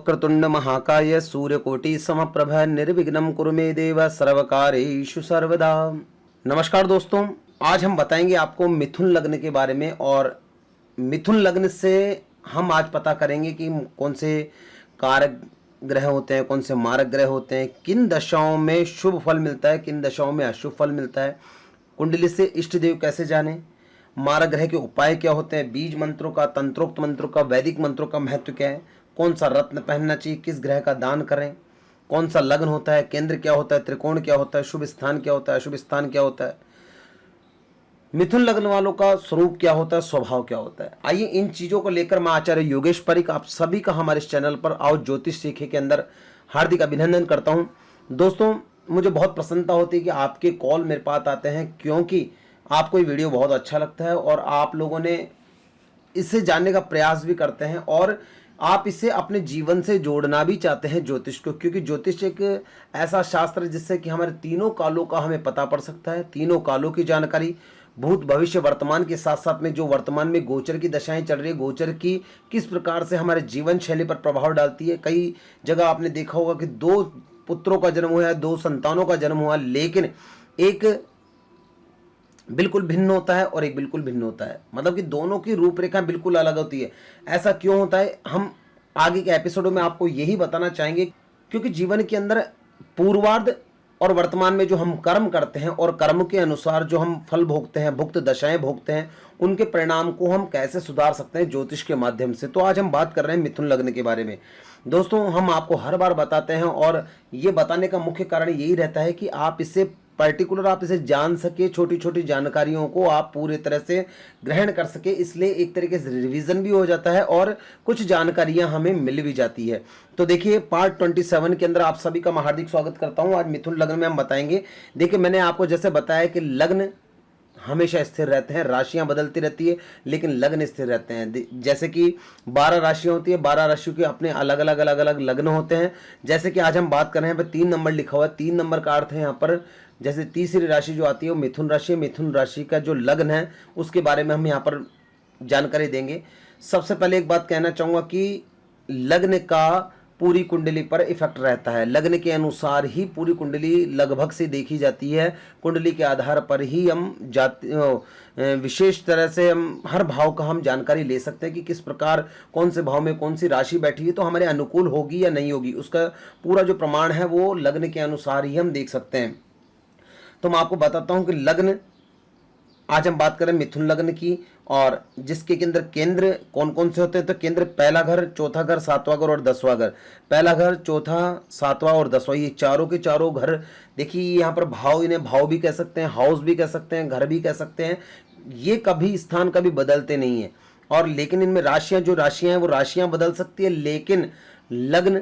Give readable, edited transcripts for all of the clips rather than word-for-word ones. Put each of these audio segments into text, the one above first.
वक्रतुंड महाकाय सूर्यकोटि समप्रभ निर्विघ्नं कुरु मे देव सर्वकारेषु सर्वदा। नमस्कार दोस्तों, आज हम बताएंगे आपको मिथुन लग्न के बारे में। और मिथुन लग्न से हम आज पता करेंगे कि कौन से कारक ग्रह होते हैं, कौन से मारक ग्रह होते हैं, किन दशाओं में शुभ फल मिलता है, किन दशाओं में अशुभ फल मिलता है, कुंडली से इष्ट देव कैसे जाने, मारक ग्रह के उपाय क्या होते हैं, बीज मंत्रों का, तंत्रोक्त मंत्रों का, वैदिक मंत्रों का महत्व क्या है, कौन सा रत्न पहनना चाहिए, किस ग्रह का दान करें, कौन सा लग्न होता है, केंद्र क्या होता है, त्रिकोण क्या होता है, शुभ स्थान क्या होता है, अशुभ स्थान क्या होता है, मिथुन लग्न वालों का स्वरूप क्या होता है, स्वभाव क्या होता है। आइए इन चीजों को लेकर मैं आचार्य योगेश परीख आप सभी का हमारे इस चैनल पर आओ ज्योतिष सीखे के अंदर हार्दिक अभिनंदन करता हूं। दोस्तों, मुझे बहुत प्रसन्नता होती है कि आपके कॉल मेरे पास आते हैं, क्योंकि आपको ये वीडियो बहुत अच्छा लगता है और आप लोगों ने इसे जानने का प्रयास भी करते हैं और आप इसे अपने जीवन से जोड़ना भी चाहते हैं ज्योतिष को, क्योंकि ज्योतिष एक ऐसा शास्त्र है जिससे कि हमारे तीनों कालों का हमें पता पड़ सकता है। तीनों कालों की जानकारी, भूत भविष्य वर्तमान के साथ साथ में जो वर्तमान में गोचर की दशाएं चल रही है, गोचर की किस प्रकार से हमारे जीवन शैली पर प्रभाव डालती है। कई जगह आपने देखा होगा कि दो पुत्रों का जन्म हुआ है, दो संतानों का जन्म हुआ, लेकिन एक बिल्कुल भिन्न होता है और एक बिल्कुल भिन्न होता है, मतलब कि दोनों की रूपरेखा बिल्कुल अलग होती है। ऐसा क्यों होता है, हम आगे के एपिसोडों में आपको यही बताना चाहेंगे, क्योंकि जीवन के अंदर पूर्वार्ध और वर्तमान में जो हम कर्म करते हैं और कर्म के अनुसार जो हम फल भोगते हैं, भुक्त दशाएं भोगते हैं, उनके परिणाम को हम कैसे सुधार सकते हैं ज्योतिष के माध्यम से। तो आज हम बात कर रहे हैं मिथुन लग्न के बारे में। दोस्तों, हम आपको हर बार बताते हैं और ये बताने का मुख्य कारण यही रहता है कि आप इसे पर्टिकुलर आप इसे जान सके, छोटी छोटी जानकारियों को आप पूरी तरह से ग्रहण कर सके, इसलिए एक तरीके से रिवीजन भी हो जाता है और कुछ जानकारियां हमें मिल भी जाती है। तो देखिए, पार्ट 27 के अंदर आप सभी का मैं हार्दिक स्वागत करता हूं। आज मिथुन लग्न में हम बताएंगे। देखिए, मैंने आपको जैसे बताया कि लग्न हमेशा स्थिर रहते हैं, राशियां बदलती रहती है लेकिन लग्न स्थिर रहते हैं। जैसे कि 12 राशियां होती है, 12 राशियों के अपने अलग अलग लग्न होते हैं। जैसे कि आज हम बात कर रहे हैं, 3 नंबर लिखा हुआ है। 3 नंबर का अर्थ है यहाँ पर, जैसे तीसरी राशि जो आती है वो मिथुन राशि है। मिथुन राशि का जो लग्न है उसके बारे में हम यहाँ पर जानकारी देंगे। सबसे पहले एक बात कहना चाहूँगा कि लग्न का पूरी कुंडली पर इफेक्ट रहता है। लग्न के अनुसार ही पूरी कुंडली लगभग से देखी जाती है। कुंडली के आधार पर ही हम विशेष तरह से हम हर भाव का हम जानकारी ले सकते हैं कि किस प्रकार कौन से भाव में कौन सी राशि बैठी है तो हमारे अनुकूल होगी या नहीं होगी। उसका पूरा जो प्रमाण है वो लग्न के अनुसार ही हम देख सकते हैं। तो मैं आपको बताता हूं कि लग्न, आज हम बात करें मिथुन लग्न की, और जिसके केंद्र कौन कौन से होते हैं। तो केंद्र पहला घर, चौथा घर, सातवां घर और 10वां घर। पहला घर, चौथा, सातवां और 10वां, ये चारों के चारों घर। देखिए यहाँ पर भाव, इन्हें भाव भी कह सकते हैं, हाउस भी कह सकते हैं, घर भी कह सकते हैं। ये कभी स्थान कभी बदलते नहीं है। और लेकिन इनमें राशियां, जो राशियां हैं वो राशियां बदल सकती है, लेकिन लग्न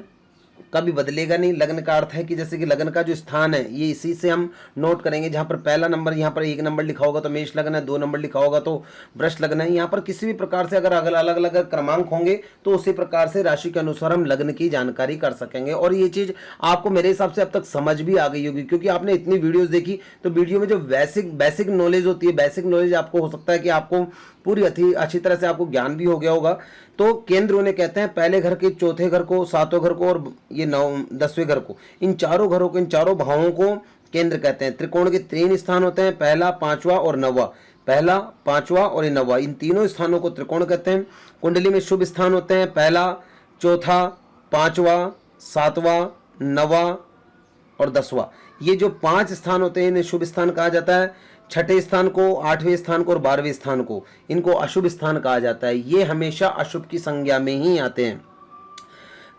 कभी बदलेगा नहीं। लग्न का अर्थ है कि जैसे कि लग्न का जो स्थान है ये इसी से हम नोट करेंगे। जहां पर पहला नंबर, यहाँ पर 1 नंबर लिखा होगा तो मेष लग्न है, 2 नंबर लिखा होगा तो वृष लग्न है। यहाँ पर किसी भी प्रकार से अगर अलग अलग क्रमांक होंगे तो उसी प्रकार से राशि के अनुसार हम लग्न की जानकारी कर सकेंगे। और ये चीज आपको मेरे हिसाब से अब तक समझ भी आ गई होगी, क्योंकि आपने इतनी वीडियोज देखी। तो वीडियो में जो बेसिक नॉलेज होती है, बेसिक नॉलेज आपको हो सकता है कि आपको पूरी अच्छी तरह से आपको ज्ञान भी हो गया होगा। तो केंद्र उन्हें कहते हैं, पहले घर के, चौथे घर को, सातवें घर को और ये 10वें घर को, इन चारों घरों को, इन चारों भावों को केंद्र कहते हैं। त्रिकोण के 3 स्थान होते हैं, पहला, पांचवा और 9वां। पहला, पांचवा और 9वां, इन तीनों स्थानों को त्रिकोण कहते हैं। कुंडली में शुभ स्थान होते हैं, पहला, चौथा, पांचवा, 7वां, 9वां और 10वां। ये जो 5 स्थान होते हैं इन्हें शुभ स्थान कहा जाता है। छठे स्थान को, 8वें स्थान को और 12वें स्थान को इनको अशुभ स्थान कहा जाता है। ये हमेशा अशुभ की संज्ञा में ही आते हैं।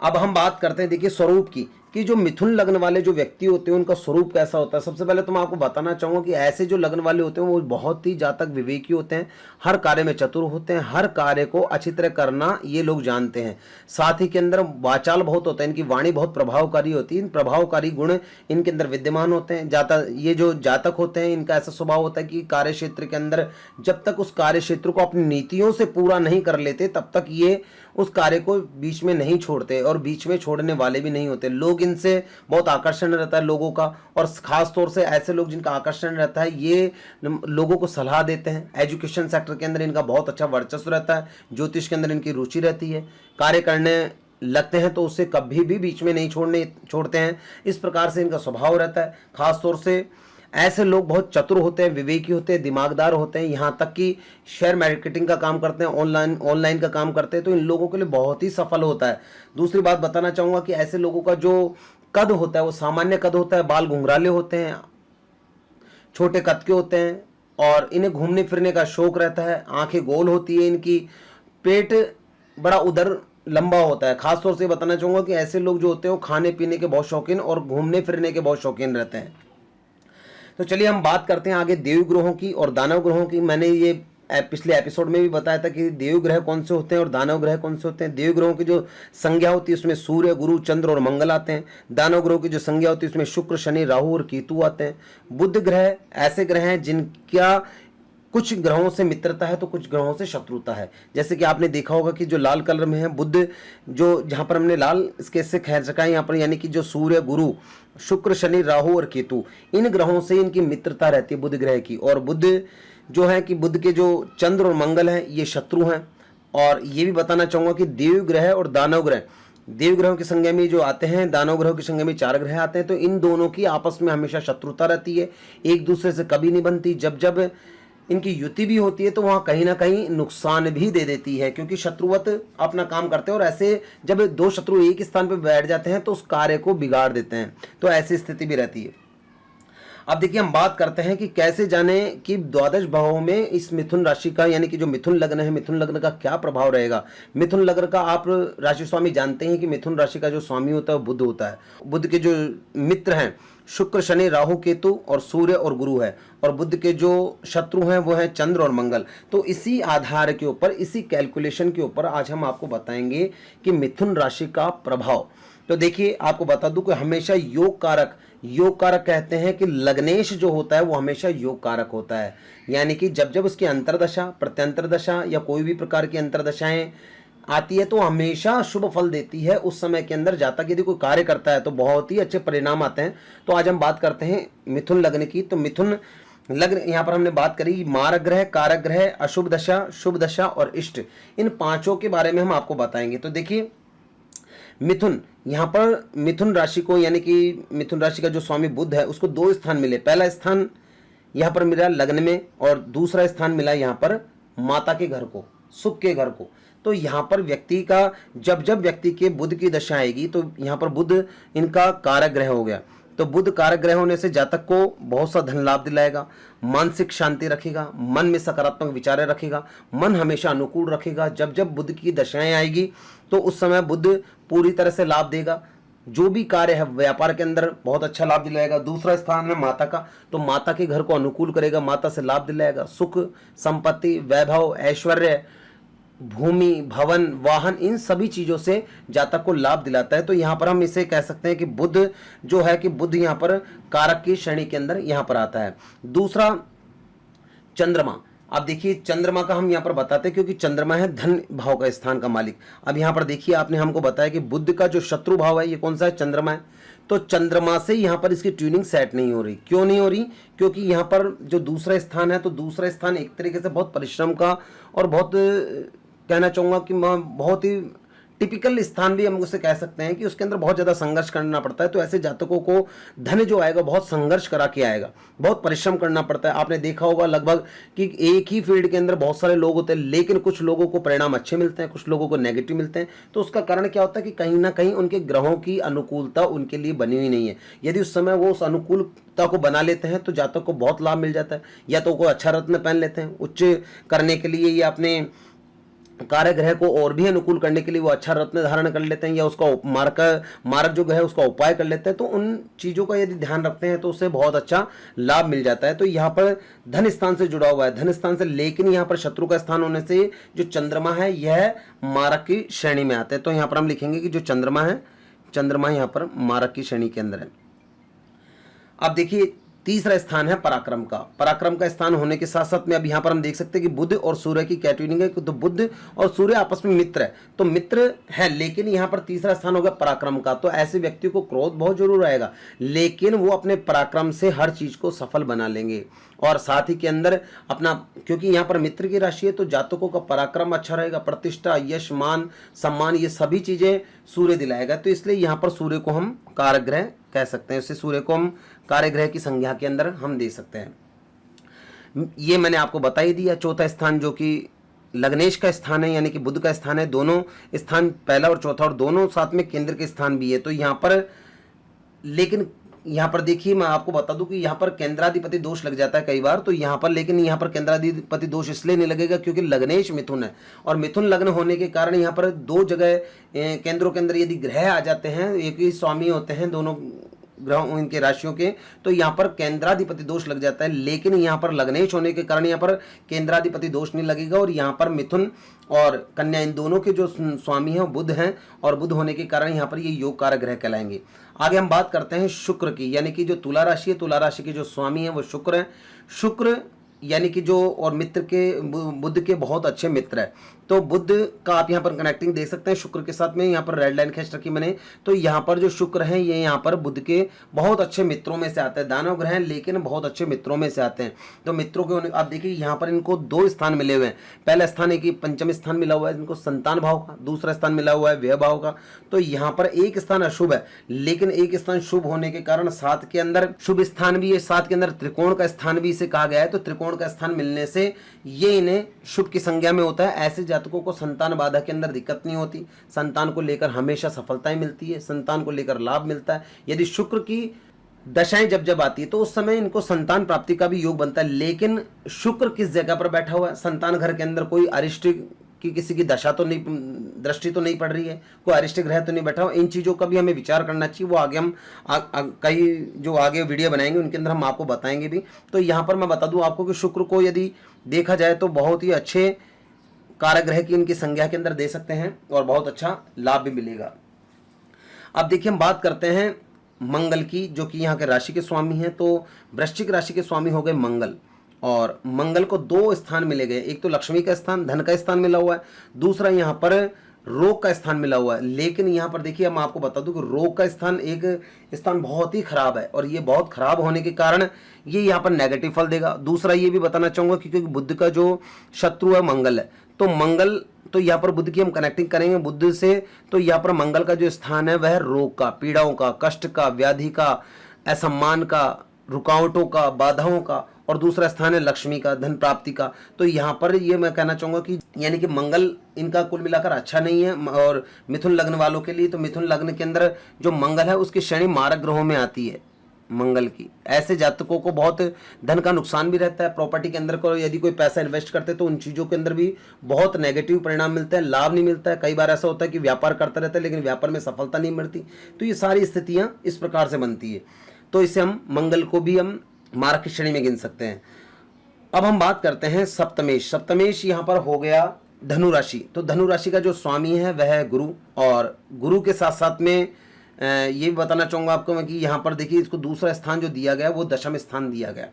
अब हम बात करते हैं, देखिए, स्वरूप की, कि जो मिथुन लग्न वाले जो व्यक्ति होते हैं उनका स्वरूप कैसा होता है। सबसे पहले तो मैं आपको बताना चाहूंगा कि ऐसे जो लग्न वाले होते हैं वो बहुत ही जातक विवेकी होते हैं, हर कार्य में चतुर होते हैं, हर कार्य को अच्छी तरह करना ये लोग जानते हैं। साथ ही के अंदर वाचाल बहुत होता है, इनकी वाणी बहुत प्रभावकारी होती है। इन प्रभावकारी गुण इनके अंदर विद्यमान होते हैं। ये जो जातक होते हैं इनका ऐसा स्वभाव होता है कि कार्य क्षेत्र के अंदर जब तक उस कार्य क्षेत्र को अपनी नीतियों से पूरा नहीं कर लेते तब तक ये उस कार्य को बीच में नहीं छोड़ते, और बीच में छोड़ने वाले भी नहीं होते। लोग इनसे बहुत आकर्षण रहता है लोगों का, और खास तौर से ऐसे लोग जिनका आकर्षण रहता है ये लोगों को सलाह देते हैं। एजुकेशन सेक्टर के अंदर इनका बहुत अच्छा वर्चस्व रहता है, ज्योतिष के अंदर इनकी रुचि रहती है, कार्य करने लगते हैं तो उससे कभी भी बीच में नहीं छोड़ते हैं। इस प्रकार से इनका स्वभाव रहता है। खास तौर से ऐसे लोग बहुत चतुर होते हैं, विवेकी होते हैं, दिमागदार होते हैं, यहाँ तक कि शेयर मार्केटिंग का काम करते हैं, ऑनलाइन का काम करते हैं, तो इन लोगों के लिए बहुत ही सफल होता है। दूसरी बात बताना चाहूँगा कि ऐसे लोगों का जो कद होता है वो सामान्य कद होता है, बाल घुंघराले होते हैं, छोटे कद के होते हैं और इन्हें घूमने फिरने का शौक रहता है। आंखें गोल होती है इनकी, पेट बड़ा उदर लंबा होता है। खासतौर से बताना चाहूँगा कि ऐसे लोग जो होते हैं वो खाने पीने के बहुत शौकीन और घूमने फिरने के बहुत शौकीन रहते हैं। तो चलिए हम बात करते हैं आगे देव ग्रहों की और दानव ग्रहों की। मैंने ये पिछले एपिसोड में भी बताया था कि देव ग्रह कौन से होते हैं और दानव ग्रह कौन से होते हैं। देव ग्रहों की जो संज्ञा होती है उसमें सूर्य, गुरु, चंद्र और मंगल आते हैं। दानव ग्रहों की जो संज्ञा होती है उसमें शुक्र, शनि, राहु और केतु आते हैं। बुध ग्रह ऐसे ग्रह हैं जिनका कुछ ग्रहों से मित्रता है तो कुछ ग्रहों से शत्रुता है। जैसे कि आपने देखा होगा कि जो लाल कलर में है बुध, जो जहाँ पर हमने लाल इसके से खैर रखा है यहाँ पर, यानी कि जो सूर्य, गुरु, शुक्र, शनि, राहु और केतु, इन ग्रहों से इनकी मित्रता रहती है बुध ग्रह की। और बुध जो है कि बुध के जो चंद्र और मंगल हैं ये शत्रु हैं। और ये भी बताना चाहूँगा कि देव ग्रह और दानव ग्रह, देव ग्रहों की संज्ञा में जो आते हैं, दानव ग्रहों की संज्ञा में 4 ग्रह आते हैं, तो इन दोनों की आपस में हमेशा शत्रुता रहती है, एक दूसरे से कभी नहीं बनती। जब जब इनकी युति भी होती है तो वहाँ कहीं ना कहीं नुकसान भी दे देती है, क्योंकि शत्रुवत अपना काम करते हैं और ऐसे जब 2 शत्रु एक स्थान पर बैठ जाते हैं तो उस कार्य को बिगाड़ देते हैं। तो ऐसी स्थिति भी रहती है। अब देखिए हम बात करते हैं कि कैसे जाने कि द्वादश भावों में इस मिथुन राशि का, यानी कि जो मिथुन लग्न है, मिथुन लग्न का क्या प्रभाव रहेगा। मिथुन लग्न का आप राशि स्वामी जानते हैं कि मिथुन राशि का जो स्वामी होता है वो बुध होता है। बुध के जो मित्र हैं शुक्र, शनि, राहु, केतु और सूर्य और गुरु है, और बुध के जो शत्रु हैं वो हैं चंद्र और मंगल। तो इसी आधार के ऊपर, इसी कैलकुलेशन के ऊपर आज हम आपको बताएंगे कि मिथुन राशि का प्रभाव। तो देखिए आपको बता दूं कि हमेशा योग कारक कहते हैं कि लग्नेश जो होता है वो हमेशा योग कारक होता है। यानी कि जब जब उसकी अंतरदशा, प्रत्यंतर दशा या कोई भी प्रकार की अंतरदशाएं आती है तो हमेशा शुभ फल देती है। उस समय के अंदर जातक यदि कोई कार्य करता है तो बहुत ही अच्छे परिणाम आते हैं। तो आज हम बात करते हैं मिथुन लग्न की। तो मिथुन लग्न, यहाँ पर हमने बात करी मारक ग्रह, कारक ग्रह, अशुभ दशा, शुभ दशा और इष्ट, इन 5 के बारे में हम आपको बताएंगे। तो देखिए मिथुन, यहाँ पर मिथुन राशि को, यानी कि मिथुन राशि का जो स्वामी बुध है उसको 2 स्थान मिले। पहला स्थान यहाँ पर मिला लग्न में और दूसरा स्थान मिला यहाँ पर माता के घर को, सुख के घर को। तो यहाँ पर व्यक्ति का जब जब व्यक्ति के बुध की दशा आएगी तो यहाँ पर बुध इनका कारक ग्रह हो गया। तो बुध कारक ग्रह होने से जातक को बहुत सा धन लाभ दिलाएगा, मानसिक शांति रखेगा, मन में सकारात्मक विचारें रखेगा, मन हमेशा अनुकूल रखेगा। जब जब बुध की दशाएं आएगी तो उस समय बुध पूरी तरह से लाभ देगा। जो भी कार्य है व्यापार के अंदर बहुत अच्छा लाभ दिलाएगा। दूसरा स्थान है माता का, तो माता के घर को अनुकूल करेगा, माता से लाभ दिलाएगा। सुख, संपत्ति, वैभव, ऐश्वर्य, भूमि, भवन, वाहन, इन सभी चीजों से जातक को लाभ दिलाता है। तो यहाँ पर हम इसे कह सकते हैं कि बुध जो है कि बुध यहाँ पर कारक की श्रेणी के अंदर यहाँ पर आता है। दूसरा चंद्रमा। अब देखिए चंद्रमा का हम यहाँ पर बताते हैं क्योंकि चंद्रमा है धन भाव का स्थान का मालिक। अब यहाँ पर देखिए आपने हमको बताया कि बुध का जो शत्रु भाव है ये कौन सा है, चंद्रमा है। तो चंद्रमा से यहाँ पर इसकी ट्यूनिंग सेट नहीं हो रही। क्यों नहीं हो रही? क्योंकि यहाँ पर जो दूसरा स्थान है, तो दूसरा स्थान एक तरीके से बहुत परिश्रम का और बहुत कहना चाहूँगा कि बहुत ही टिपिकल स्थान भी हम उसे कह सकते हैं कि उसके अंदर बहुत ज़्यादा संघर्ष करना पड़ता है। तो ऐसे जातकों को धन जो आएगा बहुत संघर्ष करा के आएगा, बहुत परिश्रम करना पड़ता है। आपने देखा होगा लगभग कि एक ही फील्ड के अंदर बहुत सारे लोग होते हैं, लेकिन कुछ लोगों को परिणाम अच्छे मिलते हैं, कुछ लोगों को नेगेटिव मिलते हैं। तो उसका कारण क्या होता है कि कहीं ना कहीं उनके ग्रहों की अनुकूलता उनके लिए बनी हुई नहीं है। यदि उस समय वो उस अनुकूलता को बना लेते हैं तो जातक को बहुत लाभ मिल जाता है। या तो कोई अच्छा रत्न पहन लेते हैं उच्च करने के लिए, या अपने कार्य ग्रह को और भी अनुकूल करने के लिए वो अच्छा रत्न धारण कर लेते हैं, या उसका मारक जो है उसका उपाय कर लेते हैं। तो उन चीज़ों का यदि ध्यान रखते हैं तो उससे बहुत अच्छा लाभ मिल जाता है। तो यहाँ पर धन स्थान से जुड़ा हुआ है, धन स्थान से, लेकिन यहाँ पर शत्रु का स्थान होने से जो चंद्रमा है यह मारक की श्रेणी में आता है। तो यहाँ पर हम लिखेंगे कि जो चंद्रमा है, चंद्रमा यहाँ पर मारक की श्रेणी के अंदर है। अब देखिए तीसरा स्थान है पराक्रम का। पराक्रम का स्थान होने के साथ साथ में अब यहाँ पर हम देख सकते हैं कि बुध और सूर्य की क्या ट्यूनिंग है, तो बुध और सूर्य आपस में मित्र है, तो मित्र है, लेकिन यहाँ पर तीसरा स्थान होगा पराक्रम का। तो ऐसे व्यक्ति को क्रोध बहुत जरूर आएगा, लेकिन वो अपने पराक्रम से हर चीज को सफल बना लेंगे। और साथ ही के अंदर अपना, क्योंकि यहाँ पर मित्र की राशि है, तो जातकों का पराक्रम अच्छा रहेगा, प्रतिष्ठा, यश, मान, सम्मान, ये सभी चीजें सूर्य दिलाएगा। तो इसलिए यहाँ पर सूर्य को हम कारक ग्रह कह सकते हैं, इससे सूर्य को हम कार्य ग्रह की संज्ञा के अंदर हम दे सकते हैं। ये मैंने आपको बता ही दिया। चौथा स्थान जो कि लग्नेश का स्थान है, यानी कि बुध का स्थान है, दोनों स्थान पहला और चौथा और दोनों साथ में केंद्र के स्थान भी है। तो यहाँ पर, लेकिन यहाँ पर देखिए मैं आपको बता दूं कि यहाँ पर केंद्राधिपति दोष लग जाता है कई बार, तो यहाँ पर, लेकिन यहाँ पर केंद्राधिपति दोष इसलिए नहीं लगेगा क्योंकि लग्नेश मिथुन है, और मिथुन लग्न होने के कारण यहाँ पर दो जगह केंद्रों के अंदर यदि ग्रह आ जाते हैं, एक ही स्वामी होते हैं दोनों ग्रहों इनके राशियों के, तो यहाँ पर केंद्राधिपति दोष लग जाता है। लेकिन यहाँ पर लग्नेश होने के कारण यहाँ पर केंद्राधिपति दोष नहीं लगेगा, और यहाँ पर मिथुन और कन्या इन दोनों के जो स्वामी हैं बुध हैं, और बुध होने के कारण यहाँ पर ये योग कारक ग्रह कहलाएंगे। आगे हम बात करते हैं शुक्र की, यानी कि जो तुला राशि है, तुला राशि के जो स्वामी हैं वो शुक्र है। शुक्र यानी कि जो, और मित्र के, बुध के बहुत अच्छे मित्र है, तो बुध का आप यहाँ पर कनेक्टिंग देख सकते हैं शुक्र के साथ में। यहाँ पर रेड लाइन खींच रखी मैंने, तो यहाँ पर जो शुक्र हैं ये यहाँ पर बुध के बहुत अच्छे मित्रों में से आते हैं। दानव ग्रह हैं लेकिन बहुत अच्छे मित्रों में से आते हैं। तो मित्रों के आप देखिए यहाँ पर इनको दो स्थान मिले हुए हैं। पहला स्थान एक पंचम स्थान मिला हुआ है इनको संतान भाव का, दूसरा स्थान मिला हुआ है व्यय भाव का। तो यहाँ पर एक स्थान अशुभ है, लेकिन एक स्थान शुभ होने के कारण सात के अंदर शुभ स्थान भी है, सात के अंदर त्रिकोण का स्थान भी इसे कहा गया है। तो त्रिकोण का स्थान मिलने से ये इन्हें शुभ की संज्ञा में होता है। ऐसे जातकों को संतान बाधा के अंदर दिक्कत नहीं होती, संतान को लेकर हमेशा सफलताएं मिलती है, संतान को लेकर लाभ मिलता है। यदि शुक्र की दशाएं जब जब आती है तो उस समय इनको संतान प्राप्ति का भी योग बनता है। लेकिन शुक्र किस जगह पर बैठा हुआ है, संतान घर के अंदर कोई अरिष्ट की किसी की दशा तो नहीं, दृष्टि तो नहीं पड़ रही है, कोई अरिष्ट ग्रह तो नहीं बैठा हुआ। इन चीज़ों का भी हमें विचार करना चाहिए, वो आगे हम कई जो आगे वीडियो बनाएंगे उनके अंदर हम आपको बताएंगे भी। तो यहाँ पर मैं बता दूं आपको कि शुक्र को यदि देखा जाए तो बहुत ही अच्छे कारक ग्रह की इनकी संज्ञा के अंदर दे सकते हैं और बहुत अच्छा लाभ भी मिलेगा। अब देखिए हम बात करते हैं मंगल की, जो कि यहाँ के राशि के स्वामी हैं। तो वृश्चिक राशि के स्वामी हो गए मंगल, और मंगल को दो स्थान मिले गए, एक तो लक्ष्मी का स्थान, धन का स्थान मिला हुआ है, दूसरा यहाँ पर रोग का स्थान मिला हुआ है। लेकिन यहाँ पर देखिए मैं आपको बता दूं कि रोग का स्थान एक स्थान बहुत ही खराब है, और ये बहुत खराब होने के कारण ये यहाँ पर नेगेटिव फल देगा। दूसरा ये भी बताना चाहूंगा क्योंकि बुध का जो शत्रु है मंगल है, तो मंगल, तो यहाँ पर बुध की हम कनेक्टिंग करेंगे बुध से, तो यहाँ पर मंगल का जो स्थान है वह रोग का, पीड़ाओं का, कष्ट का, व्याधि का, असम्मान का, रुकावटों का, बाधाओं का, और दूसरा स्थान है लक्ष्मी का, धन प्राप्ति का। तो यहाँ पर ये मैं कहना चाहूंगा कि यानी कि मंगल इनका कुल मिलाकर अच्छा नहीं है। और मिथुन लग्न वालों के लिए, तो मिथुन लग्न के अंदर जो मंगल है उसकी श्रेणी मारक ग्रहों में आती है मंगल की। ऐसे जातकों को बहुत धन का नुकसान भी रहता है। प्रॉपर्टी के अंदर को यदि कोई पैसा इन्वेस्ट करते हैं तो उन चीज़ों के अंदर भी बहुत नेगेटिव परिणाम मिलते हैं, लाभ नहीं मिलता है। कई बार ऐसा होता है कि व्यापार करता रहता है लेकिन व्यापार में सफलता नहीं मिलती। तो ये सारी स्थितियाँ इस प्रकार से बनती है। तो इससे हम मंगल को भी हम मारक की श्रेणी में गिन सकते हैं। अब हम बात करते हैं सप्तमेश। सप्तमेश यहाँ पर हो गया धनु राशि। तो धनु राशि का जो स्वामी है वह है गुरु, और गुरु के साथ साथ में ये भी बताना चाहूँगा आपको मैं कि यहाँ पर देखिए इसको दूसरा स्थान जो दिया गया वो दशम स्थान दिया गया।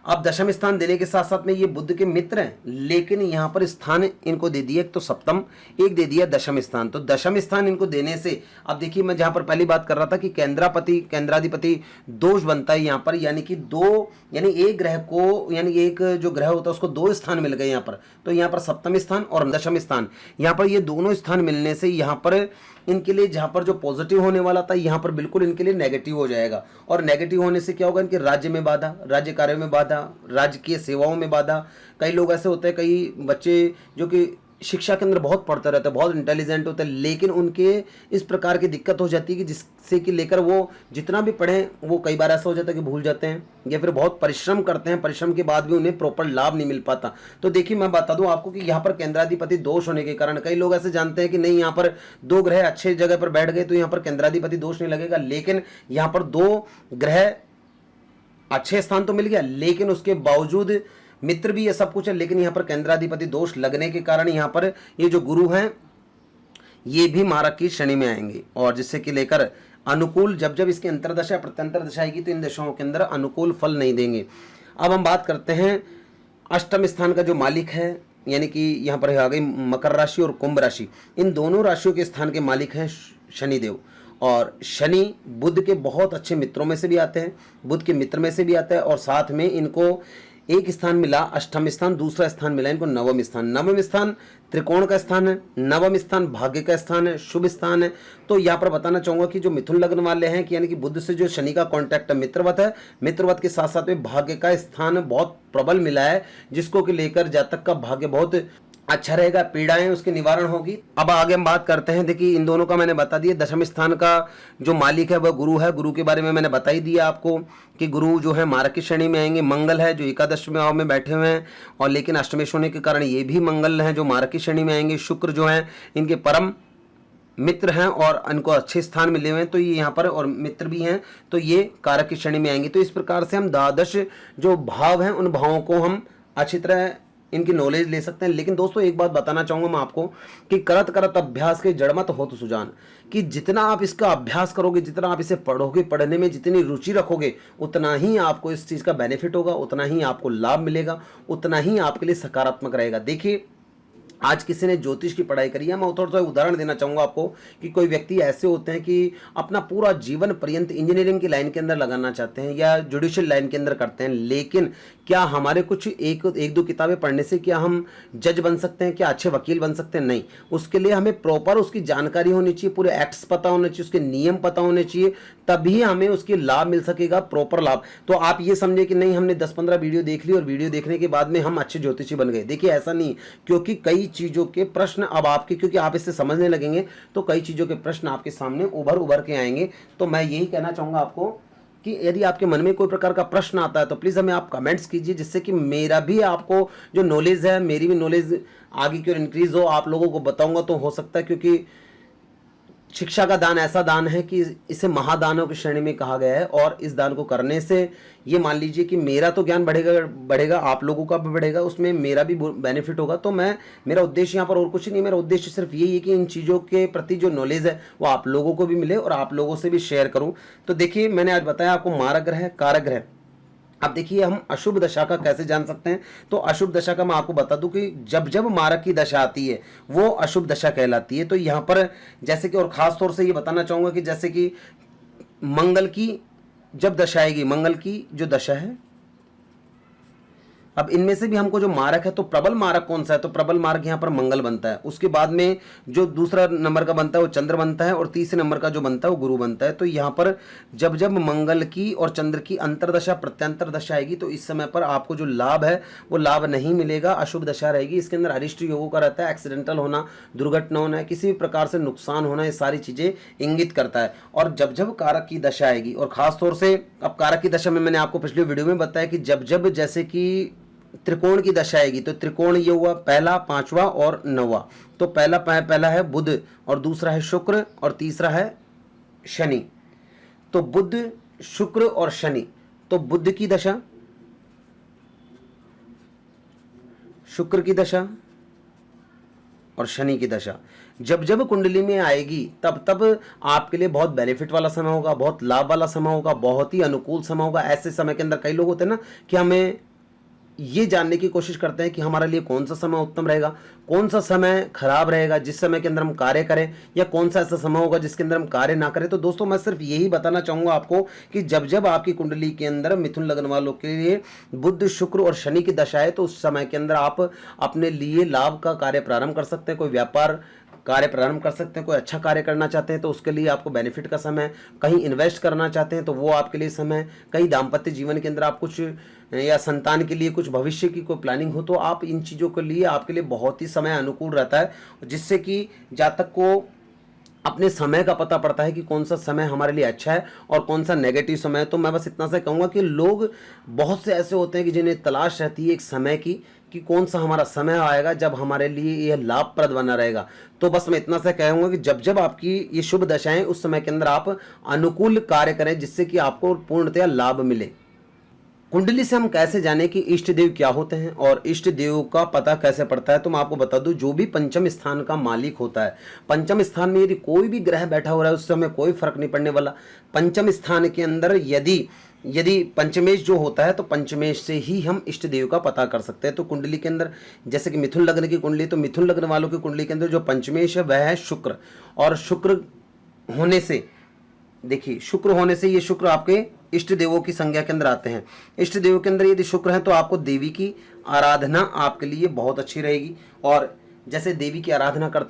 अब दशम स्थान देने के साथ साथ में ये बुध के मित्र हैं, लेकिन यहाँ पर स्थान इनको दे दिया, एक तो सप्तम, एक दे दिया दशम स्थान। तो दशम स्थान इनको देने से अब देखिए मैं जहाँ पर पहली बात कर रहा था कि केंद्राधिपति दोष बनता है यहाँ पर, यानी कि दो, यानी एक ग्रह को, यानी एक जो ग्रह होता है उसको दो स्थान मिल गए यहाँ पर। तो यहाँ पर सप्तम स्थान और दशम स्थान, यहाँ पर ये दोनों स्थान मिलने से यहाँ पर इनके लिए जहाँ पर जो पॉजिटिव होने वाला था यहाँ पर बिल्कुल इनके लिए नेगेटिव हो जाएगा। और नेगेटिव होने से क्या होगा, इनके राज्य में बाधा, राज्य कार्य में बाधा, राजकीय सेवाओं में बाधा। कई लोग ऐसे होते हैं, कई बच्चे जो कि शिक्षा के अंदर बहुत पढ़ते रहते हैं, बहुत इंटेलिजेंट होते हैं, लेकिन उनके इस प्रकार की दिक्कत हो जाती है कि जिससे कि लेकर वो जितना भी पढ़ें वो कई बार ऐसा हो जाता है कि भूल जाते हैं, या फिर बहुत परिश्रम करते हैं, परिश्रम के बाद भी उन्हें प्रॉपर लाभ नहीं मिल पाता। तो देखिए मैं बता दूं आपको कि यहाँ पर केंद्राधिपति दोष होने के कारण कई लोग ऐसे जानते हैं कि नहीं यहाँ पर दो ग्रह अच्छे जगह पर बैठ गए तो यहाँ पर केंद्राधिपति दोष नहीं लगेगा, लेकिन यहाँ पर दो ग्रह अच्छे स्थान तो मिल गया, लेकिन उसके बावजूद मित्र भी ये सब कुछ है, लेकिन यहाँ पर केंद्राधिपति दोष लगने के कारण यहाँ पर ये जो गुरु हैं ये भी मारक की श्रेणी में आएंगे, और जिससे कि लेकर अनुकूल जब जब इसकी अंतर्दशा प्रत्यंतर दशा आएगी तो इन दशाओं के अंदर अनुकूल फल नहीं देंगे। अब हम बात करते हैं अष्टम स्थान का जो मालिक है, यानी कि यहाँ पर आ गई मकर राशि और कुंभ राशि, इन दोनों राशियों के स्थान के मालिक हैं शनिदेव। और शनि बुध के बहुत अच्छे मित्रों में से भी आते हैं, बुध के मित्र में से भी आता है, और साथ में इनको एक स्थान मिला अष्टम स्थान, दूसरा स्थान मिला इनको नवम स्थान। नवम स्थान त्रिकोण का स्थान है, नवम स्थान भाग्य का स्थान है, शुभ स्थान है। तो यहाँ पर बताना चाहूंगा कि जो मिथुन लग्न वाले हैं कि यानी कि बुध से जो शनि का कांटेक्ट मित्रवत है, मित्रवत के साथ साथ में भाग्य का स्थान बहुत प्रबल मिला है, जिसको कि लेकर जातक का भाग्य बहुत अच्छा रहेगा, पीड़ाएं उसकी निवारण होगी। अब आगे हम बात करते हैं, देखिए इन दोनों का मैंने बता दिया। दशम स्थान का जो मालिक है वह गुरु है, गुरु के बारे में मैंने बता ही दिया आपको कि गुरु जो है मारक की श्रेणी में आएंगे। मंगल है जो एकादश भाव में बैठे हुए हैं, और लेकिन अष्टमेश होने के कारण ये भी मंगल है जो मारक की श्रेणी में आएंगे। शुक्र जो है इनके परम मित्र हैं और इनको अच्छे स्थान मिले हुए हैं, तो ये यहाँ पर और मित्र भी हैं, तो ये कारक की श्रेणी में आएंगे। तो इस प्रकार से हम द्वादश जो भाव हैं उन भावों को हम अच्छी तरह इनकी नॉलेज ले सकते हैं। लेकिन दोस्तों एक बात बताना चाहूंगा मैं आपको कि करत करत अभ्यास के जड़ मत हो तो सुजान, कि जितना आप इसका अभ्यास करोगे, जितना आप इसे पढ़ोगे, पढ़ने में जितनी रुचि रखोगे, उतना ही आपको इस चीज़ का बेनिफिट होगा, उतना ही आपको लाभ मिलेगा, उतना ही आपके लिए सकारात्मक रहेगा। देखिए आज किसी ने ज्योतिष की पढ़ाई करी है, मैं थोड़ा सा उदाहरण देना चाहूँगा आपको कि कोई व्यक्ति ऐसे होते हैं कि अपना पूरा जीवन पर्यंत इंजीनियरिंग की लाइन के अंदर लगाना चाहते हैं या जुडिशियल लाइन के अंदर करते हैं, लेकिन क्या हमारे कुछ एक दो किताबें पढ़ने से क्या हम जज बन सकते हैं, क्या अच्छे वकील बन सकते हैं? नहीं। उसके लिए हमें प्रॉपर उसकी जानकारी होनी चाहिए, पूरे एक्ट्स पता होने चाहिए, उसके नियम पता होने चाहिए, तभी हमें उसकी लाभ मिल सकेगा, प्रॉपर लाभ। तो आप ये समझे कि नहीं हमने 10-15 वीडियो देख ली और वीडियो देखने के बाद में हम अच्छे ज्योतिषी बन गए। देखिए ऐसा नहीं, क्योंकि कई चीज़ों के प्रश्न अब आपके, क्योंकि आप इससे समझने लगेंगे तो कई चीज़ों के प्रश्न आपके सामने उभर के आएंगे। तो मैं यही कहना चाहूँगा आपको कि यदि आपके मन में कोई प्रकार का प्रश्न आता है तो प्लीज़ हमें आप कमेंट्स कीजिए, जिससे कि मेरा भी आपको जो नॉलेज है, मेरी भी नॉलेज आगे की ओर इंक्रीज हो। आप लोगों को बताऊंगा तो हो सकता है, क्योंकि शिक्षा का दान ऐसा दान है कि इसे महादानों की श्रेणी में कहा गया है, और इस दान को करने से ये मान लीजिए कि मेरा तो ज्ञान बढ़ेगा, आप लोगों का भी बढ़ेगा, उसमें मेरा भी बेनिफिट होगा। तो मेरा उद्देश्य यहाँ पर और कुछ नहीं, मेरा उद्देश्य सिर्फ यही है कि इन चीज़ों के प्रति जो नॉलेज है वो आप लोगों को भी मिले और आप लोगों से भी शेयर करूँ। तो देखिए मैंने आज बताया आपको मारक ग्रह, कारक ग्रह। अब देखिए हम अशुभ दशा का कैसे जान सकते हैं, तो अशुभ दशा का मैं आपको बता दूं कि जब जब मारक की दशा आती है वो अशुभ दशा कहलाती है। तो यहाँ पर जैसे कि और ख़ास तौर से ये बताना चाहूँगा कि जैसे कि मंगल की जब दशा आएगी, मंगल की जो दशा है, अब इनमें से भी हमको जो मारक है, तो प्रबल मारक कौन सा है, तो प्रबल मारक यहाँ पर मंगल बनता है। उसके बाद में जो दूसरा नंबर का बनता है वो चंद्र बनता है, और तीसरे नंबर का जो बनता है वो गुरु बनता है। तो यहाँ पर जब जब मंगल की और चंद्र की अंतरदशा प्रत्यंतर दशा आएगी तो इस समय पर आपको जो लाभ है वो लाभ नहीं मिलेगा, अशुभ दशा रहेगी। इसके अंदर अरिष्ट योगों का रहता है, एक्सीडेंटल होना, दुर्घटना होना, किसी भी प्रकार से नुकसान होना, ये सारी चीज़ें इंगित करता है। और जब जब कारक की दशा आएगी, और खासतौर से अब कारक की दशा में मैंने आपको पिछले वीडियो में बताया कि जब जब जैसे कि त्रिकोण की दशा आएगी, तो त्रिकोण ये हुआ पहला, पांचवा और नौवा। तो पहला है बुध, और दूसरा है शुक्र, और तीसरा है शनि। तो बुध, शुक्र और शनि, तो बुध की दशा, शुक्र की दशा और शनि की दशा जब जब कुंडली में आएगी तब तब आपके लिए बहुत बेनिफिट वाला समय होगा, बहुत लाभ वाला समय होगा, बहुत ही अनुकूल समय होगा। ऐसे समय के अंदर कई लोग होते हैं ना कि हमें ये जानने की कोशिश करते हैं कि हमारे लिए कौन सा समय उत्तम रहेगा, कौन सा समय खराब रहेगा जिस समय के अंदर हम कार्य करें, या कौन सा ऐसा समय होगा जिसके अंदर हम कार्य ना करें। तो दोस्तों मैं सिर्फ यही बताना चाहूँगा आपको कि जब जब आपकी कुंडली के अंदर मिथुन लग्न वालों के लिए बुध, शुक्र और शनि की दशा है, तो उस समय के अंदर आप अपने लिए लाभ का कार्य प्रारंभ कर सकते हैं, कोई व्यापार कार्य प्रारंभ कर सकते हैं, कोई अच्छा कार्य करना चाहते हैं तो उसके लिए आपको बेनिफिट का समय, कहीं इन्वेस्ट करना चाहते हैं तो वो आपके लिए समय, कहीं दाम्पत्य जीवन के अंदर आप कुछ या संतान के लिए कुछ भविष्य की कोई प्लानिंग हो, तो आप इन चीज़ों के लिए आपके लिए बहुत ही समय अनुकूल रहता है, जिससे कि जातक को अपने समय का पता पड़ता है कि कौन सा समय हमारे लिए अच्छा है और कौन सा नेगेटिव समय है। तो मैं बस इतना सा कहूँगा कि लोग बहुत से ऐसे होते हैं कि जिन्हें तलाश रहती है एक समय की कि कौन सा हमारा समय आएगा जब हमारे लिए यह लाभप्रद बना रहेगा। तो बस मैं इतना सा कहूँगा कि जब जब आपकी ये शुभ दशाएं, उस समय के अंदर आप अनुकूल कार्य करें जिससे कि आपको पूर्णतया लाभ मिले। कुंडली से हम कैसे जाने कि इष्ट देव क्या होते हैं और इष्ट देव का पता कैसे पड़ता है, तो मैं आपको बता दूं, जो भी पंचम स्थान का मालिक होता है, पंचम स्थान में यदि कोई भी ग्रह बैठा हो रहा है उससे हमें कोई फर्क नहीं पड़ने वाला। पंचम स्थान के अंदर यदि पंचमेश जो होता है तो पंचमेश से ही हम इष्ट देव का पता कर सकते हैं। तो कुंडली के अंदर जैसे कि मिथुन लग्न की कुंडली, तो मिथुन लग्न वालों की कुंडली के अंदर जो पंचमेश है वह है शुक्र, और शुक्र होने से, देखिए शुक्र होने से ये शुक्र आपके इष्ट देवों की संज्ञा के अंदर आते हैं। इष्ट देवों के अंदर यदि शुक्र है तो आपको देवी की आराधना आपके लिए बहुत अच्छी रहेगी। और जैसे देवी की आराधना कर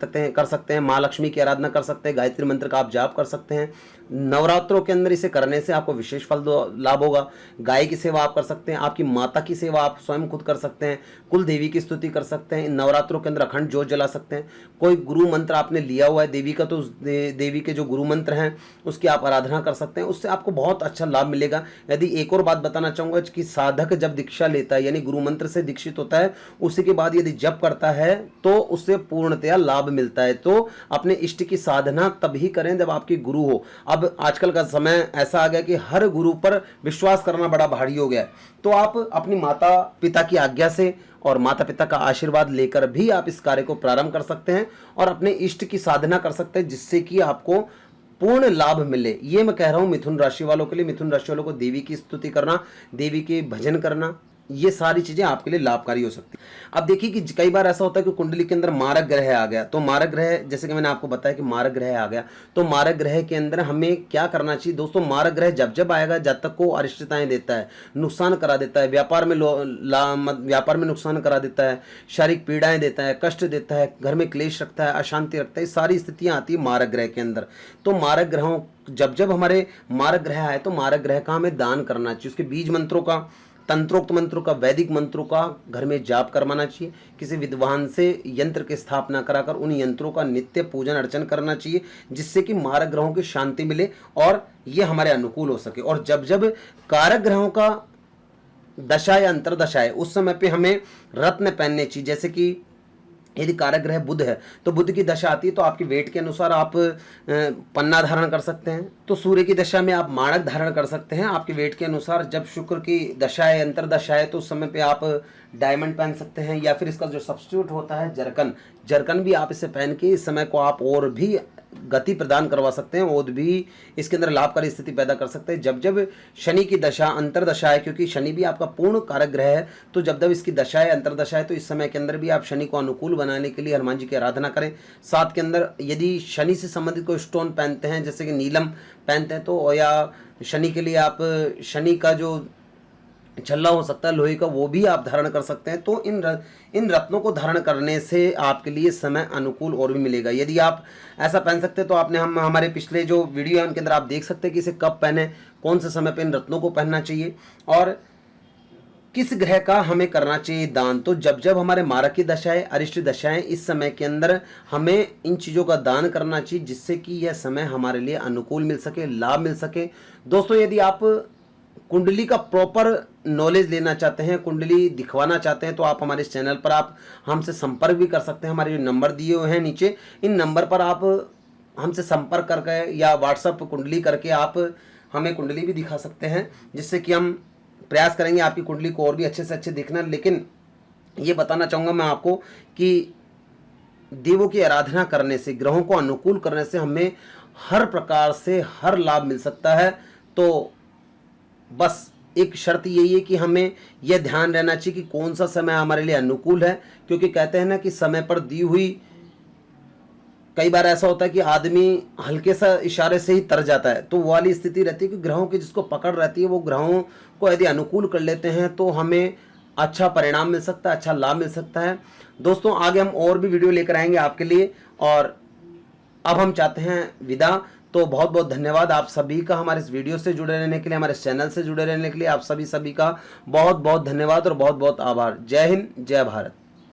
सकते हैं, माँ लक्ष्मी की आराधना कर सकते हैं, गायत्री मंत्र का आप जाप कर सकते हैं। नवरात्रों के अंदर इसे करने से आपको विशेष फल लाभ होगा। गाय की सेवा आप कर सकते हैं, आपकी माता की सेवा आप स्वयं खुद कर सकते हैं, कुल देवी की स्तुति कर सकते हैं। इन नवरात्रों के अंदर अखंड ज्योत जला सकते हैं। कोई गुरु मंत्र आपने लिया हुआ है देवी का, तो देवी के जो गुरु मंत्र हैं उसकी आप आराधना कर सकते हैं, उससे आपको बहुत अच्छा लाभ मिलेगा। यदि एक और बात बताना चाहूँगा कि साधक जब दीक्षा लेता है यानी गुरु मंत्र से दीक्षित होता है, उसी के बाद यदि जप करता है तो उससे पूर्णतया लाभ मिलता है। तो अपने इष्ट की साधना तभी करें जब आपकी गुरु हो। अब आजकल का समय ऐसा आ गया कि हर गुरु पर विश्वास करना बड़ा भारी हो गया है, तो आप अपनी माता पिता की आज्ञा से और माता पिता का आशीर्वाद लेकर भी आप इस कार्य को प्रारंभ कर सकते हैं और अपने इष्ट की साधना कर सकते हैं, जिससे कि आपको पूर्ण लाभ मिले। ये मैं कह रहा हूं मिथुन राशि वालों के लिए। मिथुन राशि वालों को देवी की स्तुति करना, देवी के भजन करना, ये सारी चीजें आपके लिए लाभकारी हो सकती है। अब देखिए कि कई बार ऐसा होता है कि कुंडली के अंदर मारक ग्रह आ गया, तो मारक ग्रह, जैसे कि मैंने आपको बताया कि मारक ग्रह आ गया, तो मारक ग्रह के अंदर हमें क्या करना चाहिए दोस्तों। मारक ग्रह जब जब आएगा, जब तक को अरिष्टताएं देता है, नुकसान करा देता है, व्यापार में नुकसान करा देता है, शारीरिक पीड़ाएं देता है, कष्ट देता है, घर में क्लेश रखता है, अशांति रखता है, सारी स्थितियां आती है मारक ग्रह के अंदर। तो मारक ग्रहों जब जब हमारे मारक ग्रह आए तो मारक ग्रह का हमें दान करना चाहिए। उसके बीज मंत्रों का, तंत्रोक्त मंत्रों का, वैदिक मंत्रों का घर में जाप करवाना चाहिए। किसी विद्वान से यंत्र की स्थापना कराकर उन यंत्रों का नित्य पूजन अर्चन करना चाहिए, जिससे कि मारक ग्रहों की शांति मिले और ये हमारे अनुकूल हो सके। और जब जब कारक ग्रहों का दशा या अंतरदशा है उस समय पे हमें रत्न पहनने चाहिए। जैसे कि यदि कारक ग्रह बुध है तो बुध की दशा आती है तो आपके वेट के अनुसार आप पन्ना धारण कर सकते हैं। तो सूर्य की दशा में आप माणक धारण कर सकते हैं आपके वेट के अनुसार। जब शुक्र की दशा है, अंतरदशा है, तो उस समय पे आप डायमंड पहन सकते हैं, या फिर इसका जो सब्स्टिट्यूट होता है जरकन भी आप इसे पहन के इस समय को आप और भी गति प्रदान करवा सकते हैं और भी इसके अंदर लाभकारी स्थिति पैदा कर सकते हैं। जब जब शनि की दशा अंतरदशा है, क्योंकि शनि भी आपका पूर्ण कारक ग्रह है, तो जब जब इसकी दशा है अंतरदशा है तो इस समय के अंदर भी आप शनि को अनुकूल बनाने के लिए हनुमान जी की आराधना करें। साथ के अंदर यदि शनि से संबंधित कोई स्टोन पहनते हैं, जैसे कि नीलम पहनते हैं, तो या शनि के लिए आप शनि का जो छल्ला हो सकता है लोहे का, वो भी आप धारण कर सकते हैं। तो इन रत्नों को धारण करने से आपके लिए समय अनुकूल और भी मिलेगा। यदि आप ऐसा पहन सकते हैं तो आपने हमारे पिछले जो वीडियो है उनके अंदर आप देख सकते हैं कि इसे कब पहने, कौन से समय पे इन रत्नों को पहनना चाहिए और किस ग्रह का हमें करना चाहिए दान। तो जब जब हमारे मारक की दशाएं, अरिष्ट दशाएं, इस समय के अंदर हमें इन चीज़ों का दान करना चाहिए, जिससे कि यह समय हमारे लिए अनुकूल मिल सके, लाभ मिल सके। दोस्तों, यदि आप कुंडली का प्रॉपर नॉलेज लेना चाहते हैं, कुंडली दिखवाना चाहते हैं, तो आप हमारे इस चैनल पर आप हमसे संपर्क भी कर सकते हैं। हमारे जो नंबर दिए हुए हैं नीचे, इन नंबर पर आप हमसे संपर्क करके या व्हाट्सएप कुंडली करके आप हमें कुंडली भी दिखा सकते हैं, जिससे कि हम प्रयास करेंगे आपकी कुंडली को और भी अच्छे से अच्छे देखना। लेकिन ये बताना चाहूँगा मैं आपको कि देवों की आराधना करने से, ग्रहों को अनुकूल करने से हमें हर प्रकार से हर लाभ मिल सकता है। तो बस एक शर्त यही है कि हमें यह ध्यान रहना चाहिए कि कौन सा समय हमारे लिए अनुकूल है, क्योंकि कहते हैं ना कि समय पर दी हुई, कई बार ऐसा होता है कि आदमी हल्के सा इशारे से ही तर जाता है, तो वो वाली स्थिति रहती है कि ग्रहों की जिसको पकड़ रहती है वो ग्रहों को यदि अनुकूल कर लेते हैं तो हमें अच्छा परिणाम मिल सकता है, अच्छा लाभ मिल सकता है। दोस्तों, आगे हम और भी वीडियो लेकर आएंगे आपके लिए, और अब हम चाहते हैं विदा। तो बहुत बहुत धन्यवाद आप सभी का हमारे इस वीडियो से जुड़े रहने के लिए, हमारे चैनल से जुड़े रहने के लिए। आप सभी का बहुत बहुत धन्यवाद और बहुत बहुत आभार। जय हिंद, जय भारत।